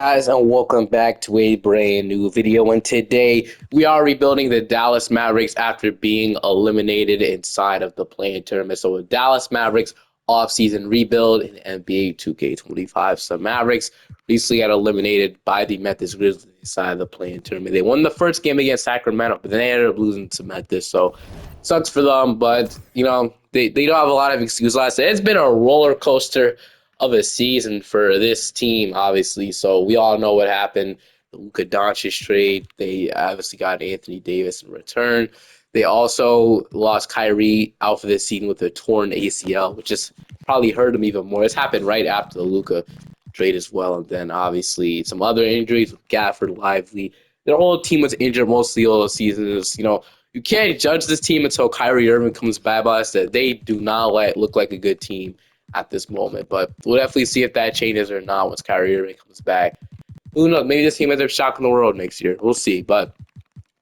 Guys, and welcome back to a brand new video. And today we are rebuilding the Dallas Mavericks after being eliminated inside of the play-in tournament. So, with Dallas Mavericks offseason rebuild in NBA 2K25. So, Mavericks recently got eliminated by the Memphis Grizzlies inside of the play-in tournament. They won the first game against Sacramento, but then they ended up losing to Memphis. So, sucks for them, but they don't have a lot of excuses. It's been a roller coaster of a season for this team, obviously. So we all know what happened. The Luka Doncic trade. They obviously got Anthony Davis in return. They also lost Kyrie out for this season with a torn ACL, which just probably hurt him even more. This happened right after the Luka trade as well. And then obviously some other injuries with Gafford, Lively. Their whole team was injured mostly all the seasons. You can't judge this team until Kyrie Irving comes back. But that they do not look like a good team at this moment. But we'll definitely see if that changes or not once Kyrie Irving comes back. Who knows? Maybe this team ends up shocking the world next year. We'll see. But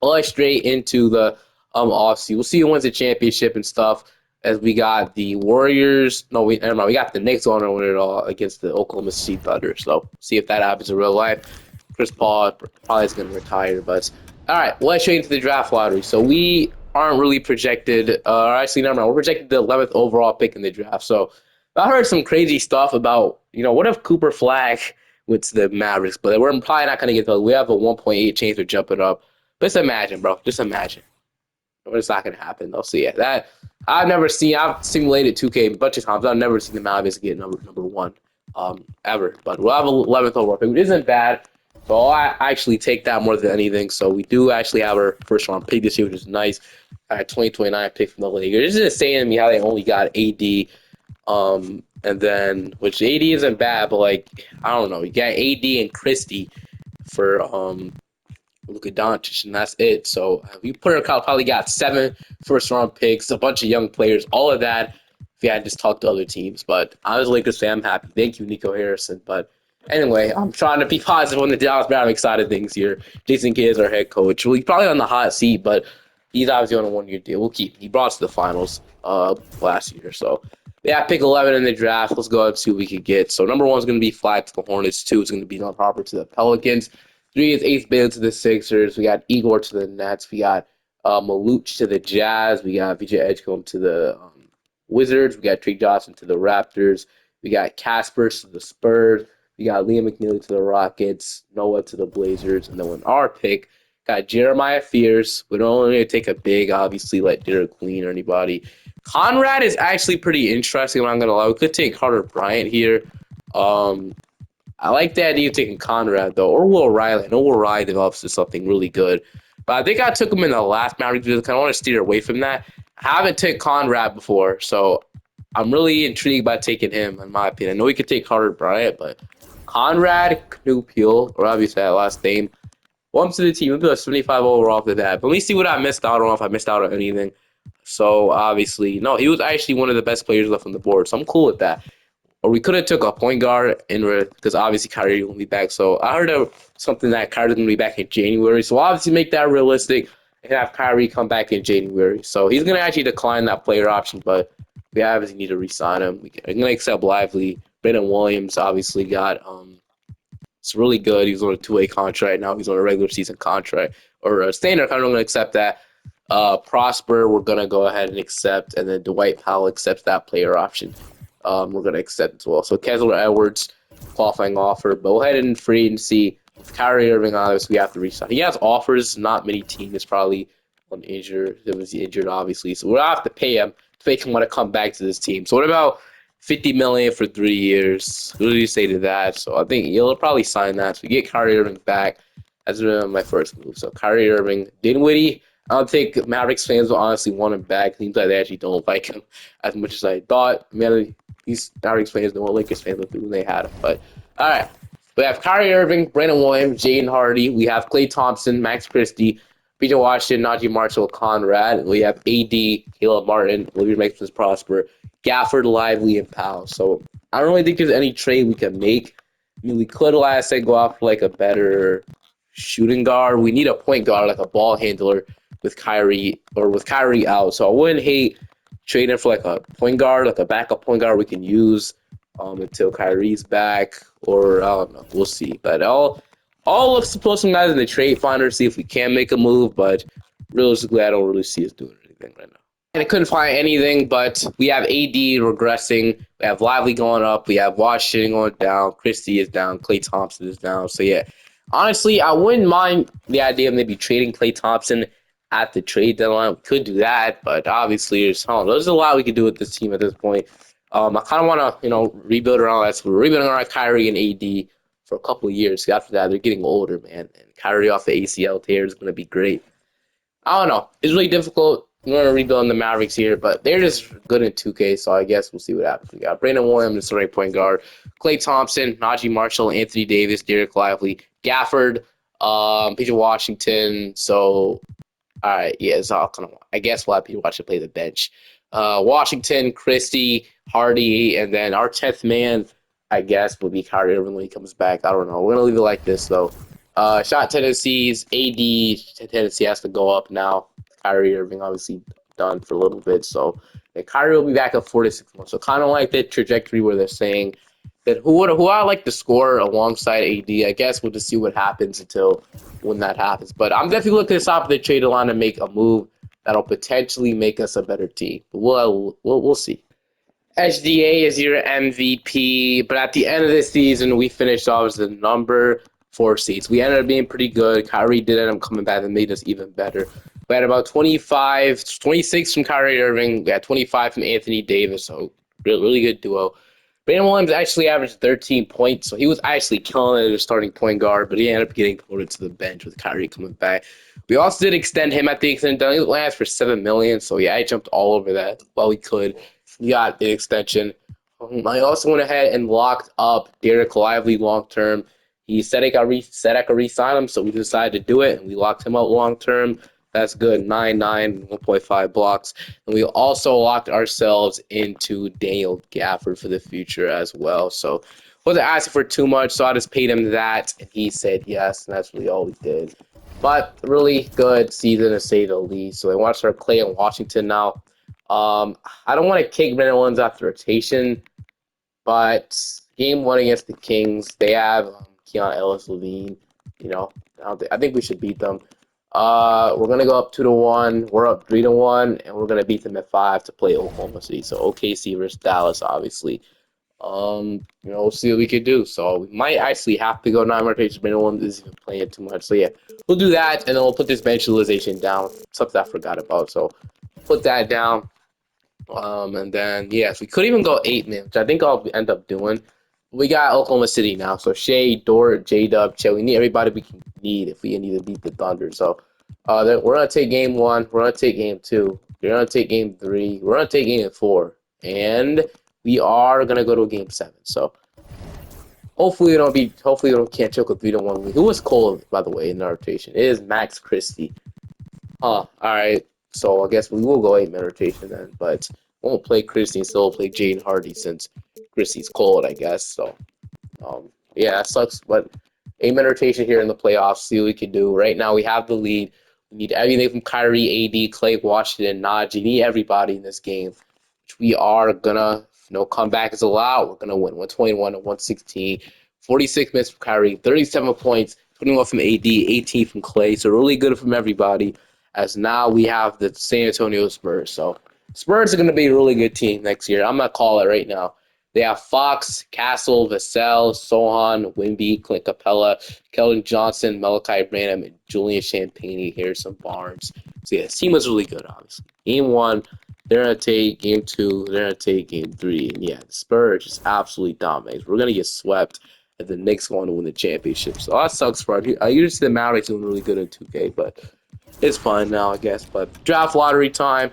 we'll like straight into the offseason. We'll see who wins the championship and stuff. As we got the Warriors. No, never mind. We got the Knicks on to win it all against the Oklahoma City Thunder. So see if that happens in real life. Chris Paul probably is going to retire. But all right, let's straight into the draft lottery. So we aren't really projected. Actually, never mind. We're projected the 11th overall pick in the draft. So I heard some crazy stuff about, what if Cooper Flag went to the Mavericks? But we're probably not going to get those. We have a 1.8 chance of jumping up. But just imagine, bro. Just imagine. It's not going to happen. They'll see it. I've simulated 2K a bunch of times. I've never seen the Mavericks get number one ever. But we'll have an 11th overall pick, which isn't bad. So I actually take that more than anything. So we do actually have our first round pick this year, which is nice. I had 2029 pick from the Lakers. It's just insane to me how they only got AD. And then, which AD isn't bad, but I don't know, you got AD and Christie for Luka Doncic, and that's it. So we probably got 7 first-round picks, a bunch of young players, all of that. If you had just talked to other teams, but I was a Lakers fan, I'm happy. Thank you, Nico Harrison. But anyway, I'm trying to be positive on the Dallas Mavericks side of things here. Jason Kidd is our head coach. Well, he's probably on the hot seat, but he's obviously on a one-year deal. We'll keep him. He brought us to the finals last year, so. Yeah, pick 11 in the draft. Let's go and see what we could get. So number 1 is going to be Flag to the Hornets. 2 is going to be John Harper to the Pelicans. 3 is Ace Bailey to the Sixers. We got Igor to the Nets. We got Maluch to the Jazz. We got VJ Edgecombe to the Wizards. We got Trey Johnson to the Raptors. We got Caspers to the Spurs. We got Liam McNeely to the Rockets. Noah to the Blazers. And then with our pick, got Jeremiah Fears. We don't only take a big, obviously, like Derek Queen or anybody. Conrad is actually pretty interesting. I'm not gonna lie. We could take Carter Bryant here. I like the idea of taking Conrad though, or Will Riley. I know Will Riley develops to something really good, but I think I took him in the last Mavericks video. I kind of want to steer away from that. I haven't taken Conrad before, so I'm really intrigued by taking him. In my opinion, I know we could take Carter Bryant, but Conrad Knupil, or obviously that last name. Welcome to the team. We'll be a 75 overall after that. But let me see what I missed out on, if I missed out on anything. So, obviously, no, he was actually one of the best players left on the board. So, I'm cool with that. Or we could have took a point guard because obviously Kyrie won't be back. So, I heard of something that Kyrie's going to be back in January. So, obviously, make that realistic and have Kyrie come back in January. So, he's going to actually decline that player option, but we obviously need to re-sign him. We're going to accept Lively. Brandon Williams obviously got it's really good. He's on a 2-way contract. Now he's on a regular season contract or a standard contract. I'm going to accept that. Prosper, we're going to go ahead and accept. And then Dwight Powell accepts that player option. We're going to accept as well. So Kessler Edwards, qualifying offer. But we'll head in free and see. With Kyrie Irving, obviously, we have to resign. He has offers. Not many teams probably on injured. It was injured, obviously. So we'll have to pay him to make him want to come back to this team. So what about $50 million for 3 years? What do you say to that? So I think he'll probably sign that. So we get Kyrie Irving back. That's my first move. So Kyrie Irving, Dinwiddie. I don't think Mavericks fans will honestly want him back. Seems like they actually don't like him as much as I thought. Man, these Mavericks fans know what Lakers fans would do when they had him. But all right, we have Kyrie Irving, Brandon Williams, Jaden Hardy. We have Klay Thompson, Max Christie, PJ Washington, Najee Marshall, Conrad. We have AD, Caleb Martin, Olivia Maxwell Prosper, Gafford, Lively, and Powell. So I don't really think there's any trade we can make. I mean, we could, like I said, go out for a better shooting guard. We need a point guard, like a ball handler with Kyrie out. So I wouldn't hate trading for a point guard, like a backup point guard we can use. until Kyrie's back, or I don't know. We'll see. But all looks to put some guys in the trade finder, see if we can make a move. But realistically, I don't really see us doing anything right now. And I couldn't find anything, but we have AD regressing. We have Lively going up. We have Washington going down. Christie is down. Klay Thompson is down. So, yeah, honestly, I wouldn't mind the idea of maybe trading Klay Thompson at the trade deadline. We could do that, but obviously, there's a lot we could do with this team at this point. I kind of want to, rebuild around that. So we're rebuilding around Kyrie and AD for a couple of years. After that, they're getting older, man. And Kyrie off the ACL tear is going to be great. I don't know. It's really difficult. We're going to rebuild in the Mavericks here, but they're just good in 2K, so I guess we'll see what happens. We got Brandon Williams, the starting point guard, Klay Thompson, Najee Marshall, Anthony Davis, Derek Lively, Gafford, PJ Washington. So, all right, yeah, it's all kind of. I guess we'll have PJ Washington play the bench. Washington, Christie, Hardy, and then our 10th man, I guess, will be Kyrie Irving when he comes back. I don't know. We're going to leave it like this, though. Shot tendencies, AD tendency has to go up now. Kyrie Irving obviously done for a little bit, so Kyrie will be back at 4 to 6 months. So kind of like the trajectory where they're saying that who I like to score alongside AD. I guess we'll just see what happens until when that happens. But I'm definitely looking to stop the trade line and make a move that'll potentially make us a better team. But we'll see. HDA is your MVP, but at the end of the season, we finished off as the number 4 seeds. We ended up being pretty good. Kyrie did end up coming back and made us even better. We had about 26 from Kyrie Irving. We had 25 from Anthony Davis, so really good duo. Brandon Williams actually averaged 13 points, so he was actually killing it as a starting point guard, but he ended up getting promoted to the bench with Kyrie coming back. We also did extend him at the extent. He last for $7 million, so yeah, I jumped all over that while we could. We got the extension. I also went ahead and locked up Derek Lively long term. He said I could re-sign him, so we decided to do it, and we locked him up long term. That's good. 9.9, 1.5 blocks. And we also locked ourselves into Daniel Gafford for the future as well. So wasn't asking for too much, so I just paid him that, and he said yes, and that's really all we did. But really good season to say the least. So they want to start Klay in Washington now. I don't want to kick Brandon Williams off the rotation, but game 1 against the Kings, they have Keon Ellis-Levine. I think we should beat them. We're gonna go up 2-1. We're up 3-1, and we're gonna beat them at 5 to play Oklahoma City. So OKC versus Dallas, obviously. We'll see what we can do. So we might actually have to go 9 rotations. Brandon Williams isn't even playing too much. So yeah, we'll do that, and then we'll put this bench utilization down. Something I forgot about. So put that down. And then yes, we could even go 8-man, which I think I'll end up doing. We got Oklahoma City now, so Shea, Dort, J-Dub, Chill. We need everybody we can need if we need to beat the Thunder. So we're gonna take game 1. We're gonna take game 2. We're gonna take game 3. We're gonna take game 4, and we are gonna go to game 7. So hopefully we don't can't choke a 3-1 lead. Who was cold, by the way, in the rotation? It is Max Christie. All right. So I guess we will go 8-man rotation then, but won't play Christie and still play Jaden Hardy since Christie's cold, I guess. So, yeah, that sucks. But 8-man rotation here in the playoffs. See what we can do. Right now we have the lead. We need everything from Kyrie, AD, Klay, Washington, Najee. We need everybody in this game, which we are gonna. Comeback is allowed. We're gonna win 121 to 116. 46 minutes from Kyrie, 37 points, 21 from AD, 18 from Klay. So really good from everybody. As now we have the San Antonio Spurs. So Spurs are going to be a really good team next year. I'm going to call it right now. They have Fox, Castle, Vassell, Sohan, Wimby, Clint Capella, Keldon Johnson, Malachi Branham, and Julian Champagnie, Harrison Barnes. So yeah, this team was really good, obviously. Game 1, they're going to take game 2, they're going to take game 3. And yeah, the Spurs just absolutely dominate. We're going to get swept, and the Knicks going to win the championship. So that sucks for us. I usually see the Mavericks doing really good in 2K, but it's fun now, I guess. But draft lottery time.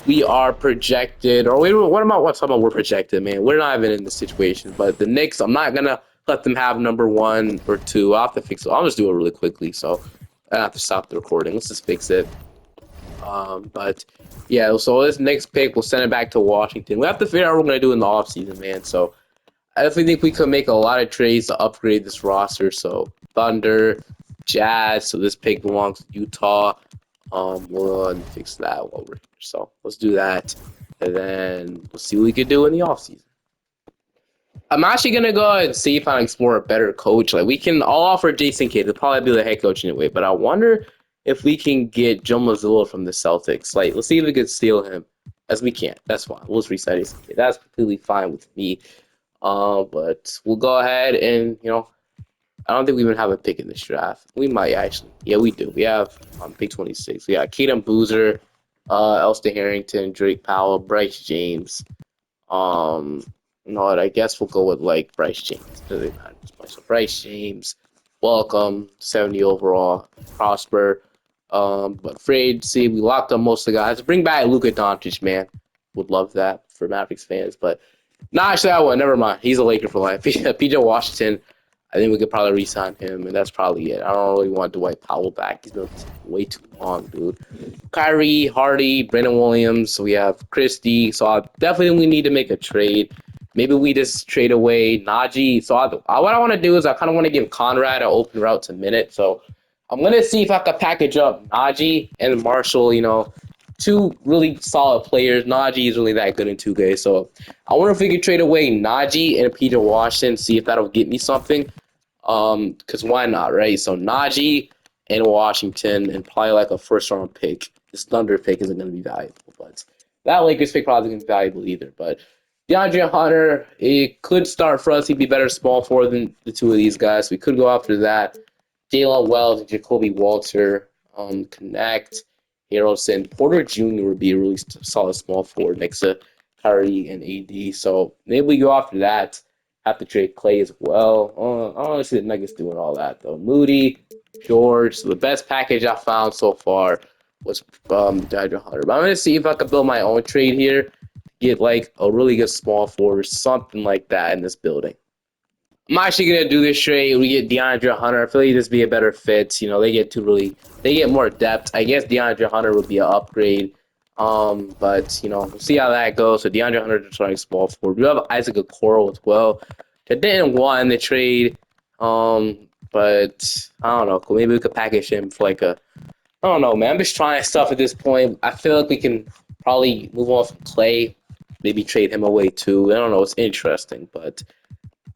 We are projected, or what about we're projected, man? We're not even in this situation. But the Knicks, I'm not gonna let them have number 1 or 2. I'll have to fix it. I'll just do it really quickly. So I have to stop the recording. Let's just fix it. But yeah, so this next pick, we'll send it back to Washington. We have to figure out what we're gonna do in the offseason, man. So I definitely think we could make a lot of trades to upgrade this roster. So Thunder, Jazz. So this pick belongs to Utah. We'll fix that while we're here. So let's do that, and then we'll see what we can do in the offseason. I'm actually gonna go ahead and see if I can explore a better coach. Like we can all offer Jason Kidd. He'll probably be the head coach anyway. But I wonder if we can get Joe Mazzulla from the Celtics. Like, let's see if we can steal him. As we can't. That's fine. We'll just reset Jason Kidd. That's completely fine with me. But we'll go ahead and I don't think we even have a pick in this draft. We might actually. Yeah, we do. We have pick 26. We got Kaden Boozer, Elston Harrington, Drake Powell, Bryce James. Um, no, I guess we'll go with like Bryce James. Doesn't matter as much. So Bryce James, welcome, 70 overall, prosper. But afraid, see, we locked up most of the guys. Bring back Luka Doncic, man. Would love that for Mavericks fans, but not actually that one. Never mind. He's a Laker for life. PJ Washington, I think we could probably re-sign him, and that's probably it. I don't really want Dwight Powell back. He's been way too long, dude. Kyrie, Hardy, Brandon Williams. So we have Christie. So I definitely need to make a trade. Maybe we just trade away Najee. So what I want to do is I kind of want to give Conrad an open route to minute. So I'm going to see if I can package up Najee and Marshall, two really solid players. Najee is really that good in 2K. So I wonder if we could trade away Najee and PJ Washington, see if that'll get me something. Because why not, right? So Najee and Washington and probably like a first round pick. This Thunder pick isn't going to be valuable, but that Lakers pick probably isn't valuable either. But DeAndre Hunter, it could start for us. He'd be better small forward than the two of these guys. We could go after that. Jalen Wells and Jacoby Walter, connect. Harrelson, Porter Jr. would be a really solid small forward next to Kyrie and AD. So maybe we go after that. Have to trade Clay as well. I don't see the Nuggets doing all that though. Moody, George. So the best package I found so far was DeAndre Hunter. But I'm gonna see if I can build my own trade here. Get like a really good small forward, something like that in this building. I'm actually gonna do this trade. We get DeAndre Hunter. I feel like this be a better fit. They get more depth. I guess DeAndre Hunter would be an upgrade. But we'll see how that goes. So DeAndre Hunter is trying small forward. We have Isaac Okoro as well. That didn't want the trade. But I don't know. Maybe we could package him for like a. I don't know, man. I'm just trying stuff at this point. I feel like we can probably move on from Clay. Maybe trade him away too. I don't know. It's interesting, but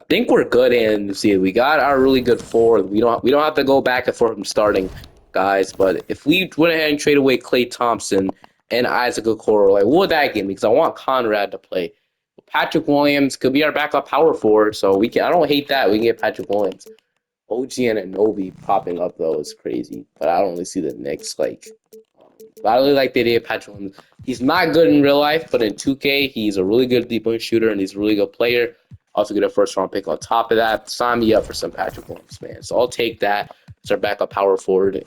I think we're good. And see, we got our really good forward. We don't have to go back and forth from starting guys. But if we went ahead and trade away Klay Thompson and Isaac Okoro, like what would that give me? Because I want Conrad to play. Patrick Williams could be our backup power forward, so we can. I don't hate that. We can get Patrick Williams. OG and Anobi popping up though is crazy, but I don't really see the Knicks like. But I really like the idea of Patrick Williams. He's not good in real life, but in 2K, he's a really good deep-point shooter and he's a really good player. Also get a first-round pick on top of that. Sign me up for some Patrick Williams, man. So I'll take that as our backup power forward.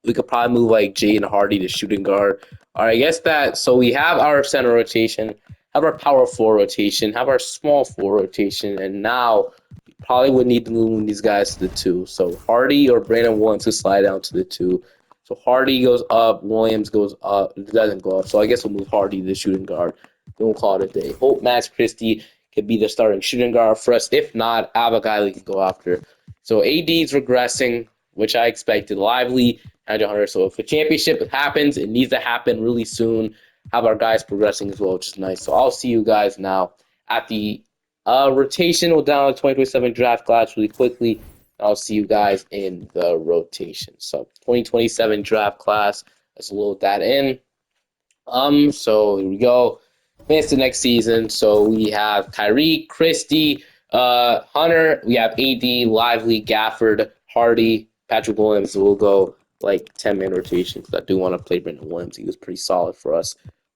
We could probably move like Jaden Hardy to shooting guard. All right, I guess that. So we have our center rotation, have our power forward rotation, have our small forward rotation, and now we probably would need to move these guys to the two. So Hardy or Brandon Williams to slide down to the two. So Hardy goes up, Williams goes up. It doesn't go up. So I guess we'll move Hardy to the shooting guard. Then we'll call it a day. Hope Max Christie could be the starting shooting guard for us. If not, I have a guy we can go after. So AD is regressing, which I expected. Lively, 100. So if a championship happens, it needs to happen really soon. Have our guys progressing as well, which is nice. So I'll see you guys now at the rotation. We'll download 2027 draft class really quickly. I'll see you guys in the rotation. So 2027 draft class. Let's load that in. So here we go. Advance to next season. So we have Kyrie, Christie, Hunter. We have AD, Lively, Gafford, Hardy, Patrick Williams. So we'll go like 10-man rotation because I do want to play Brandon Williams. He was pretty solid for us.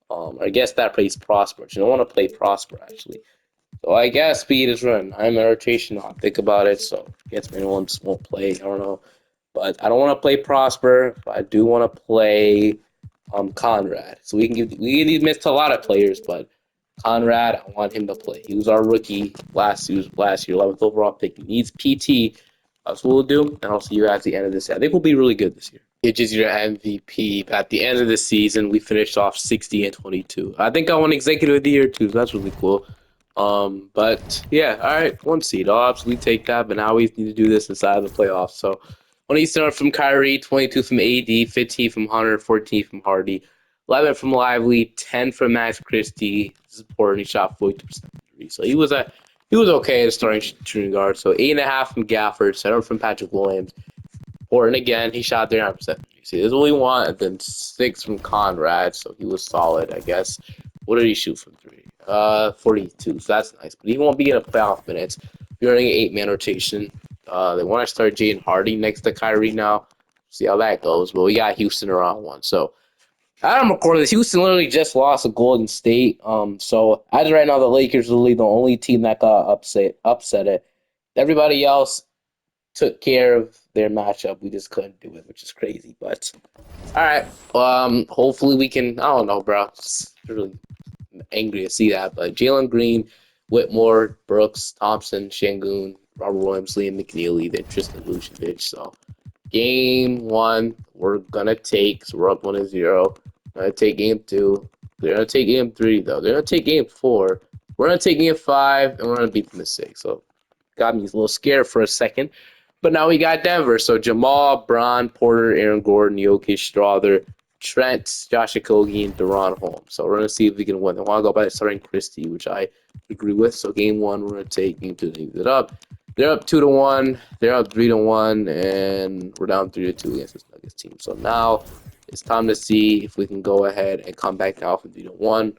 I guess that plays Prosper. You don't want to play Prosper actually. So I guess speed is run. I'm in rotation. I'll think about it. So I guess Brandon Williams won't play. I don't know. But I don't want to play Prosper. But I do want to play Conrad. So we can give these minutes to a lot of players, but Conrad, I want him to play. He was our rookie last year, 11th overall pick. He needs PT. That's what we'll do, and I'll see you at the end of this year. I think we'll be really good this year. It is your MVP. At the end of the season, we finished off 60-22. I think I won Executive of the Year too. So that's really cool. But yeah, all right, 1 seed. I'll absolutely take that. But now we need to do this inside of the playoffs. So 27 from Kyrie, 22 from AD, 15 from Hunter, 14 from Hardy, 11 from Lively, 10 from Max Christie. This is important. He shot 42% 3. So he was okay as starting shooting guard. So 8.5 from Gafford, 7 from Patrick Williams. Horton again, he shot 39%. See, this is what we want. And then 6 from Conrad, so he was solid, I guess. What did he shoot from 3? 42. So that's nice. But he won't be in a playoff minutes. We're running an 8-man rotation. They want to start Jaden Hardy next to Kyrie now. See how that goes. But we got Houston around 1. So I'm recording this. Houston literally just lost to Golden State. So as of right now, the Lakers are really the only team that got upset it. Everybody else took care of their matchup. We just couldn't do it, which is crazy. But all right. Hopefully we can. I don't know, bro. It's really angry to see that. But Jalen Green, Whitmore, Brooks, Thompson, Şengün, Robert Williams, Liam McNeely, then Tristan Vucevic. So game 1, we're gonna take. So we're up 1-0. Gonna take game 2. They're gonna take game 3 though. They're gonna take game 4. We're gonna take game 5, and we're gonna beat them in 6. So got me a little scared for a second. But now we got Denver. So Jamal, Bron, Porter, Aaron Gordon, Jokic, Strother, Trent, Josh Okogie, and Deron Holmes. So we're going to see if we can win. I want to go by starting Christie, which I agree with. So game 1, we're going to take. Game 2, leave it up. They're up 2-1. They're up 3-1. And we're down 3-2 against this Nuggets team. So now it's time to see if we can go ahead and come back down from 3-1.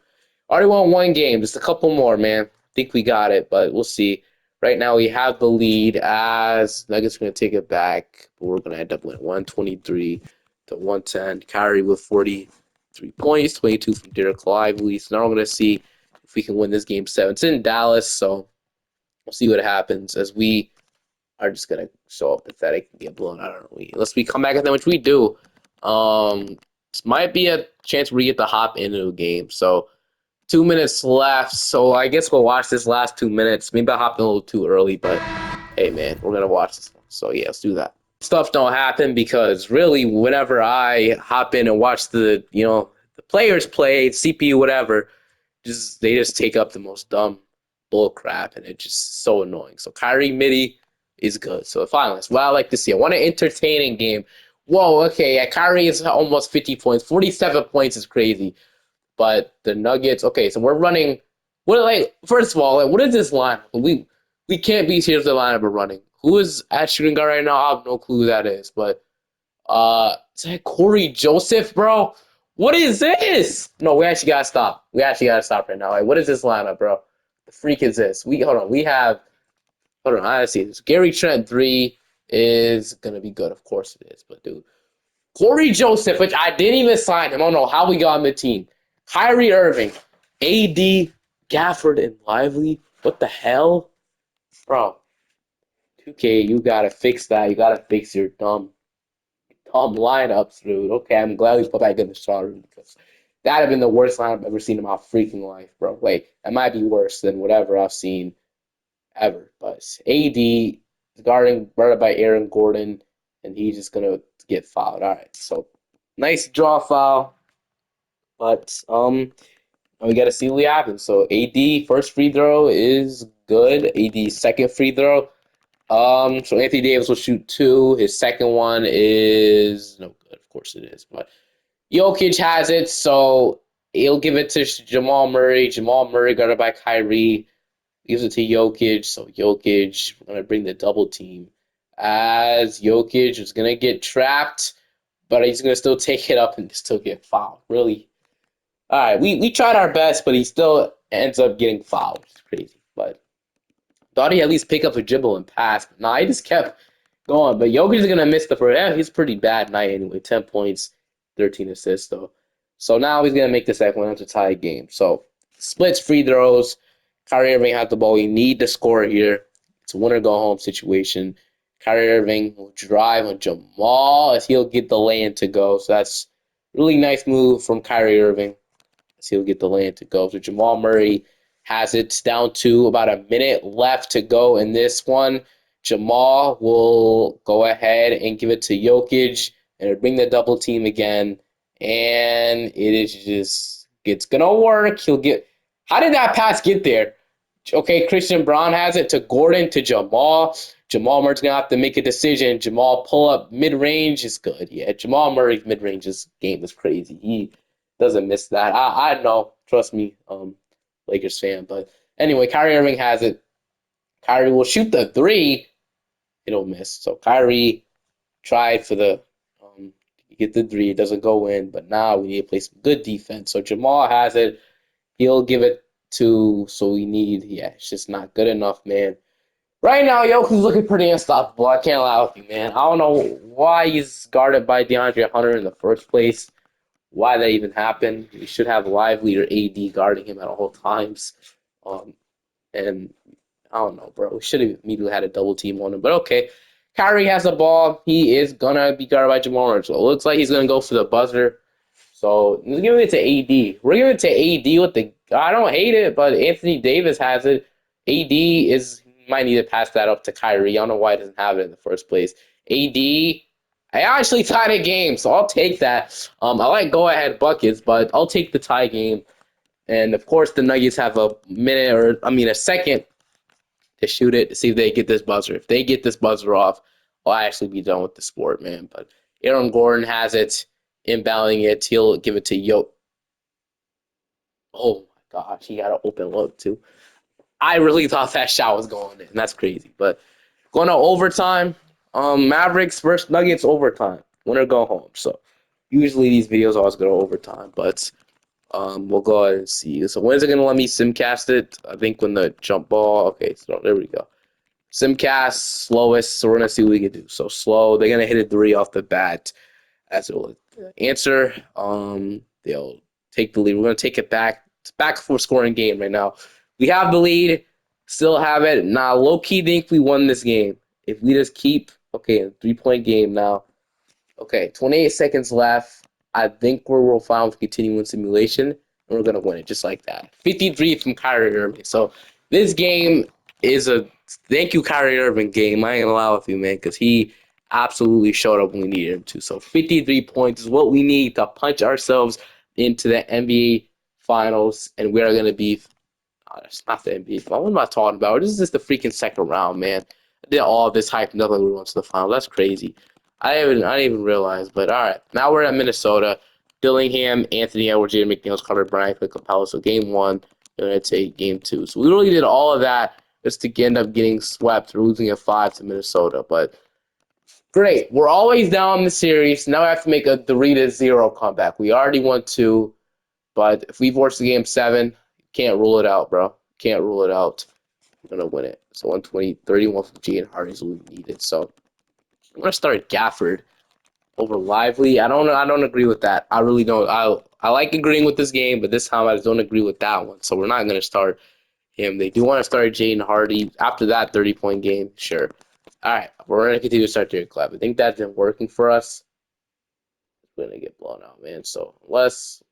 Already won 1 game. Just a couple more, man. I think we got it, but we'll see. Right now, we have the lead as Nuggets are going to take it back, but we're going to end up winning 123-110. Kyrie with 43 points, 22 from Derek Lively. So now we're going to see if we can win this game 7. It's in Dallas, so we'll see what happens as we are just going to show up pathetic and get blown out. Unless we come back at them, which we do. This might be a chance where we get to hop into a game. So 2 minutes left, so I guess we'll watch this last 2 minutes. Maybe I hopped in a little too early, but hey, man, we're going to watch this one. So, yeah, let's do that. Stuff don't happen because really whenever I hop in and watch the players play, CPU, whatever, they just take up the most dumb bull crap, and it's just so annoying. So Kyrie Midi is good. So finally, that's what I like to see. I want an entertaining game. Whoa, okay, yeah, Kyrie is almost 50 points. 47 points is crazy. But the Nuggets, okay, so we're running. First of all, what is this lineup? We can't be serious with the lineup we're running. Who is at shooting guard right now? I have no clue who that is. But is that Corey Joseph, bro? What is this? No, we actually gotta stop. We actually gotta stop right now. Like, what is this lineup, bro? The freak is this? Hold on. I gotta see this. Gary Trent 3 is gonna be good. Of course it is. But dude, Corey Joseph, which I didn't even sign him. I don't know how we got on the team. Kyrie Irving, AD, Gafford, and Lively. What the hell? Bro, 2K, you gotta fix that. You gotta fix your dumb lineups, dude. Okay, I'm glad we put back in the starter because that'd have been the worst lineup I've ever seen in my freaking life, bro. Wait, that might be worse than whatever I've seen ever. But AD is guarded by Aaron Gordon, and he's just gonna get fouled. All right, so nice draw foul. But we got to see what happens. So AD first free throw is good. AD second free throw. So Anthony Davis will shoot 2. His second one is no good. Of course it is. But Jokic has it, so he'll give it to Jamal Murray. Jamal Murray guarded by Kyrie gives it to Jokic. So Jokic, we're gonna bring the double team as Jokic is gonna get trapped, but he's gonna still take it up and still get fouled. Really. All right, we tried our best, but he still ends up getting fouled, which is crazy. But thought he'd at least pick up a dribble and pass. But nah, he just kept going. But Jokic is going to miss the first. Yeah, he's a pretty bad night anyway. 10 points, 13 assists, though. So now he's going to make the second one. It's a tie game. So splits free throws. Kyrie Irving has the ball. We need to score here. It's a winner-go-home situation. Kyrie Irving will drive on Jamal as he'll get the lay-in to go. So that's a really nice move from Kyrie Irving. He'll get the lane to go. So Jamal Murray has it down to about a minute left to go in this one. Jamal will go ahead and give it to Jokic and bring the double team again. And it's going to work. How did that pass get there? Okay, Christian Braun has it to Gordon, to Jamal. Jamal Murray's going to have to make a decision. Jamal pull up mid-range is good. Yeah, Jamal Murray's mid-range game is crazy. He doesn't miss that. I know. Trust me, Lakers fan. But Anyway, Kyrie Irving has it. Kyrie will shoot the three. It'll miss. So Kyrie tried for the get the three. It doesn't go in. But now we need to play some good defense. So Jamal has it. He'll give it to. So we need. Yeah, it's just not good enough, man. Right now, Jokic looking pretty unstoppable. I can't lie with you, man. I don't know why he's guarded by DeAndre Hunter in the first place. Why that even happened? We should have Lively or AD guarding him at all times. Um, and I don't know, bro. We should have immediately had a double team on him. But okay. Kyrie has the ball. He is going to be guarded by Jamal Murray. So it looks like he's going to go for the buzzer. So we're giving it to AD. We're giving it to AD with the. I don't hate it, but Anthony Davis has it. AD is might need to pass that up to Kyrie. I don't know why he doesn't have it in the first place. AD, I actually tied a game, so I'll take that. I like go ahead buckets, but I'll take the tie game. And of course, the Nuggets have a second to shoot it to see if they get this buzzer. If they get this buzzer off, I'll actually be done with the sport, man. But Aaron Gordon has it, inbounding it. He'll give it to Yo. Oh my gosh, he got an open look too. I really thought that shot was going in. That's crazy. But going to overtime, Mavericks versus Nuggets overtime. Winner go home. So usually these videos always go to overtime, but we'll go ahead and see. So when is it gonna let me simcast it? I think when the jump ball. Okay, so there we go. Simcast slowest. So we're gonna see what we can do. So slow. They're gonna hit a three off the bat. As it will answer. They'll take the lead. We're gonna take it back. It's back for scoring game right now. We have the lead. Still have it. Now, low key think we won this game. If we just keep a 3-point game now. Okay, 28 seconds left. I think we'll find with continuing simulation, and we're gonna win it just like that. 53 from Kyrie Irving. So this game is a thank you Kyrie Irving game. I ain't gonna lie with you, man, because he absolutely showed up when we needed him to. So 53 points is what we need to punch ourselves into the NBA Finals, and we are gonna be. Oh, that's not the NBA. What am I talking about? This is just the freaking second round, man. I did all this hype, nothing we went to the final. That's crazy. I didn't even realize. But all right, now we're at Minnesota. Dillingham, Anthony Edwards, Jaden McDaniels, Carter Bryant, Clint Capella. So game one, and it's a game two. So we really did all of that just to end up getting swept or losing a 5 to Minnesota. But great, we're always down in the series. Now we have to make a 3-0 comeback. We already won 2, but if we force the game 7, can't rule it out, bro. Can't rule it out. We're gonna win it. So 120, 31 from G and Hardy's what we needed. So I'm gonna start Gafford over Lively. I don't agree with that. I really don't. I like agreeing with this game, but this time I just don't agree with that one. So we're not gonna start him. They do want to start Jaden Hardy after that 30-point game. Sure. All right, we're gonna continue to start Derek Club. I think that's been working for us. We're gonna get blown out, man. So unless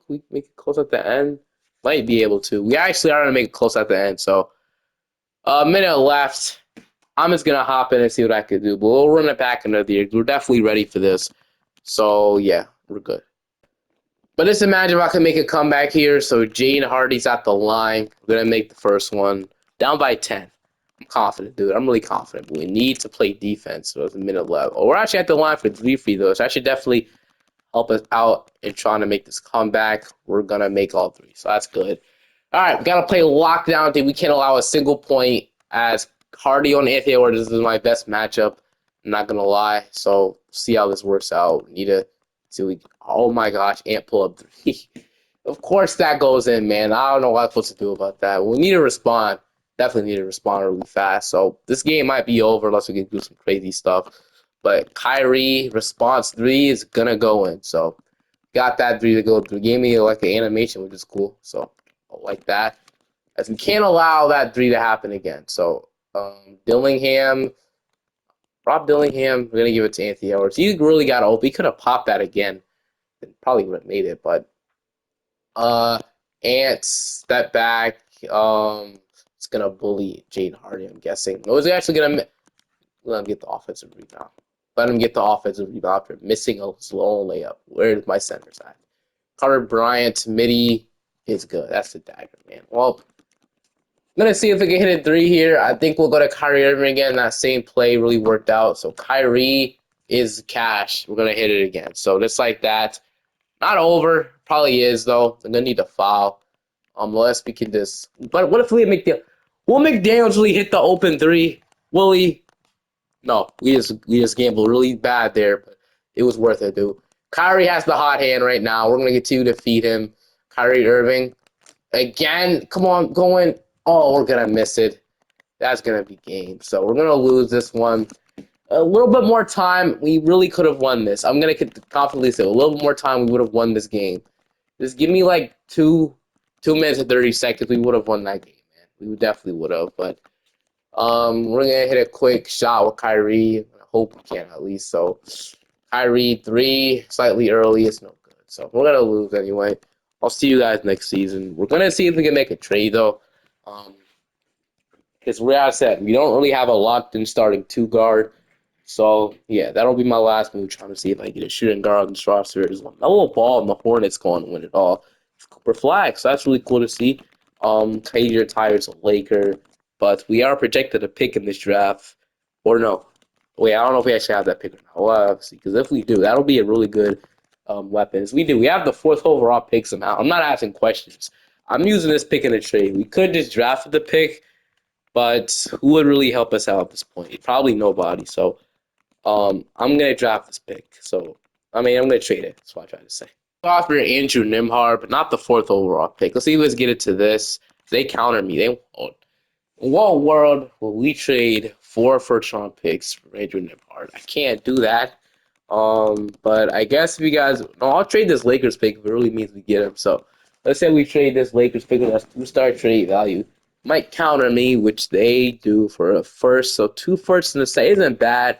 we make it close at the end, might be able to. We actually are gonna make it close at the end. So a minute left. I'm just gonna hop in and see what I can do. But we'll run it back another year. We're definitely ready for this. So yeah, we're good. But just imagine if I can make a comeback here. So Jane Hardy's at the line. We're gonna make the first one. Down by 10. I'm confident, dude. I'm really confident. But we need to play defense. So it's a minute left. Oh, we're actually at the line for 3 free throws. So I should definitely help us out in trying to make this comeback. We're gonna make all 3. So that's good. All right, we gotta play lockdown. We can't allow a single point as Hardy on Anthony Edwards. This is my best matchup. I'm not gonna lie. So see how this works out. Need to see. Oh my gosh, Ant pull up 3. Of course that goes in, man. I don't know what I'm supposed to do about that. We need to respond. Definitely need to respond really fast. So this game might be over unless we can do some crazy stuff. But Kyrie response 3 is gonna go in. So got that 3 to go through. Gave me like an animation, which is cool. So I like that. As we can't allow that 3 to happen again. So Dillingham, Rob Dillingham, we're gonna give it to Anthony Edwards. He really got open. He could have popped that again and probably would have made it, but Ant step back. It's gonna bully Jaden Hardy, I'm guessing. No, he's actually gonna let him get the offensive rebound. Let him get the offensive rebound after missing a slow layup. Where's my centers at? Carter Bryant, midi is good. That's the dagger, man. Well, I'm gonna see if we can hit a 3 here. I think we'll go to Kyrie Irving again. That same play really worked out. So Kyrie is cash. We're gonna hit it again. So just like that. Not over. Probably is though. I'm gonna need a foul. Unless we can just. But what if Will McDaniels really hit the open three? Will he? No, we just gambled really bad there, but it was worth it, dude. Kyrie has the hot hand right now. We're gonna continue to feed him. Kyrie Irving again. Come on, going. Oh, we're gonna miss it. That's gonna be game. So we're gonna lose this one. A little bit more time, we really could have won this. I'm gonna confidently say a little bit more time, we would have won this game. Just give me like 2 minutes and 30 seconds, we would have won that game, man. We definitely would have. But we're gonna hit a quick shot with Kyrie. I hope we can at least. So Kyrie 3, slightly early. It's no good. So we're gonna lose anyway. I'll see you guys next season. We're gonna see if we can make a trade though. Because we I said we don't really have a locked in starting two guard. So yeah, that'll be my last move. Trying to see if I get a shooting guard on this roster. There's one little ball, and the Hornets going to win it all. It's Cooper Flag, so that's really cool to see. KD retires a Laker, but we are projected a pick in this draft, or no? Wait, I don't know if we actually have that pick or not. We'll have to see, because if we do, that'll be a really good weapons. We do. We have the fourth overall pick somehow. I'm not asking questions. I'm using this pick in a trade. We could just draft the pick, but who would really help us out at this point? Probably nobody. So I'm gonna draft this pick. So I'm gonna trade it. That's what I tried to say. Offer Andrew Nimhard, but not the fourth overall pick. Let's get into this. They counter me. They won't. In what world will we trade 4 first-round picks for Andrew Nimhard? I can't do that. But I guess if you guys, no, I'll trade this Lakers pick if it really means we get him. So let's say we trade this Lakers pick, that's 2-star trade value. Might counter me, which they do for a first. So 2 firsts in the set isn't bad.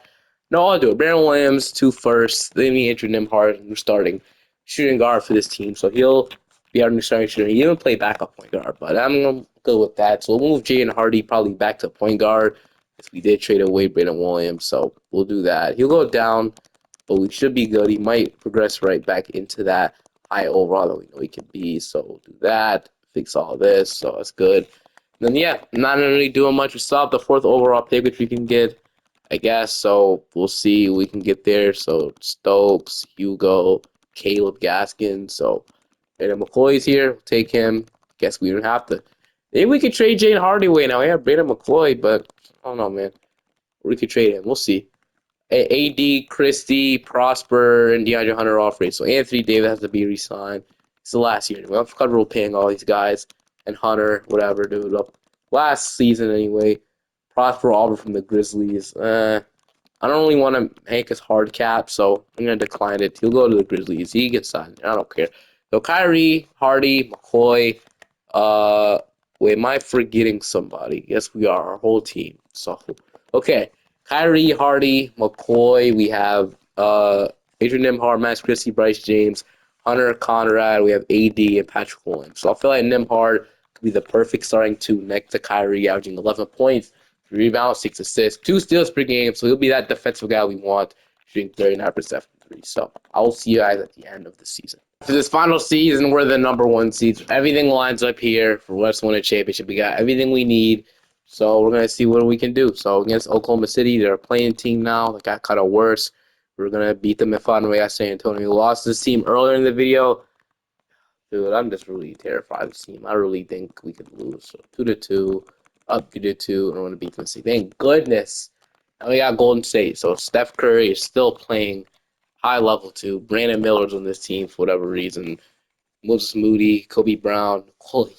No, I'll do it. Brandon Williams, 2 firsts. Then me Andrew Nimhard, who's starting shooting guard for this team. So he'll be our new starting shooter. He didn't play backup point guard, but I'm good with that. So we'll move Jaden Hardy probably back to point guard if we did trade away Brandon Williams. So we'll do that. He'll go down, but we should be good. He might progress right back into that high overall that we know he can be. So we'll do that. Fix all this. So that's good. And then, yeah, not really doing much. We still have the 4th overall pick, which we can get, I guess. So we'll see. We can get there. So Stokes, Hugo, Caleb Gaskin. So Brandon McCoy's here. We'll take him. Guess we don't have to. Maybe we could trade Jane Hardy away now. We have Brandon McCoy, but I don't know, man. We could trade him. We'll see. AD, Christie, Prosper, and DeAndre Hunter off rate. So Anthony Davis has to be re-signed. It's the last year. I'm comfortable paying all these guys. And Hunter, whatever, dude. Last season, anyway. Prosper Auburn from the Grizzlies. I don't really want to make his hard cap, so I'm going to decline it. He'll go to the Grizzlies. He gets signed. I don't care. So Kyrie, Hardy, McCoy. Wait, am I forgetting somebody? Yes, we are. Our whole team. So, okay. Kyrie, Hardy, McCoy. We have Adrian Nimhard, Max Christie, Bryce James, Hunter Conrad. We have AD and Patrick Williams. So I feel like Nimhard could be the perfect starting 2 next to Kyrie, averaging 11 points, 3 rebounds, 6 assists, 2 steals per game. So he'll be that defensive guy we want, shooting 39% from 3. So I will see you guys at the end of the season. For this final season, we're the number 1 seeds. Everything lines up here for us to win a championship. We got everything we need. So we're going to see what we can do. So against Oklahoma City, they're a playing team now. They got kind of worse. We're going to beat them and find a way at San Antonio. We lost this team earlier in the video. Dude, I'm just really terrified of this team. I really think we could lose. So 2-2, up 2-2, and we're going to beat them. Thank goodness. And we got Golden State. So Steph Curry is still playing high level too. Brandon Miller's on this team for whatever reason. Moses Moody, Kobe Brown. Holy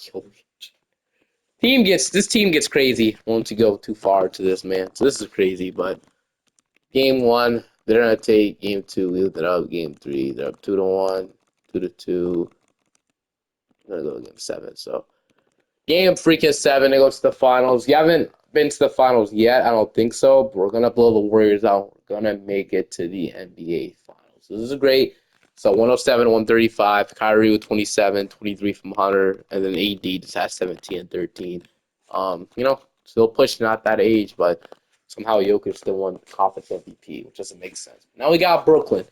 this team gets crazy once you go too far to this, man. So this is crazy, but game 1, they're gonna take game 2, leave it up. Game 3, they're up 2-1, 2-2. I'm gonna go game 7. So game freaking 7, they go to the finals. You haven't been to the finals yet, I don't think so. But we're gonna blow the Warriors out. We're gonna make it to the NBA finals. This is great. So 107, 135. Kyrie with 27, 23 from Hunter, and then AD just has 17 and 13. Still pushing out that age, but somehow Jokic still won Conference MVP, which doesn't make sense. Now we got Brooklyn.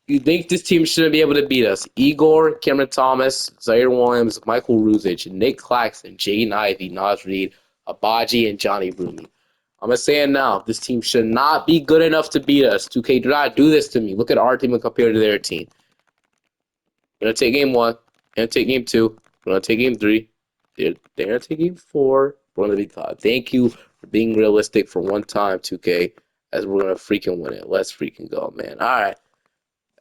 You think this team shouldn't be able to beat us? Igor, Cameron Thomas, Zaire Williams, Michael Ruzic, Nick Claxton, Jaden Ivey, Naz Reid, Abaji, and Johnny Bruni. I'm going to say it now. This team should not be good enough to beat us. 2K, do not do this to me. Look at our team and compare to their team. We're going to take game 1. We're going to take game 2. We're going to take game 3. they're taking 4. We're gonna be 5. Thank you for being realistic for one time, 2K, as we're gonna freaking win it. Let's freaking go, man. All right.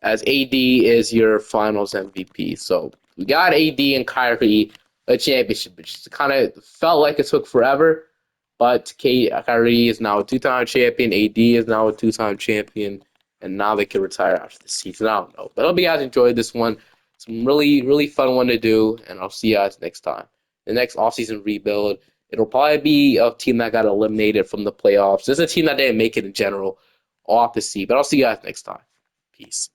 As AD is your Finals MVP, so we got AD and Kyrie a championship, which kind of felt like it took forever. But Kyrie is now a 2-time champion. AD is now a 2-time champion, and now they can retire after the season. I don't know, but I hope you guys enjoyed this one. It's a really fun one to do, and I'll see you guys next time. The next offseason rebuild, it'll probably be a team that got eliminated from the playoffs. There's a team that didn't make it in general. I'll have to see, but I'll see you guys next time. Peace.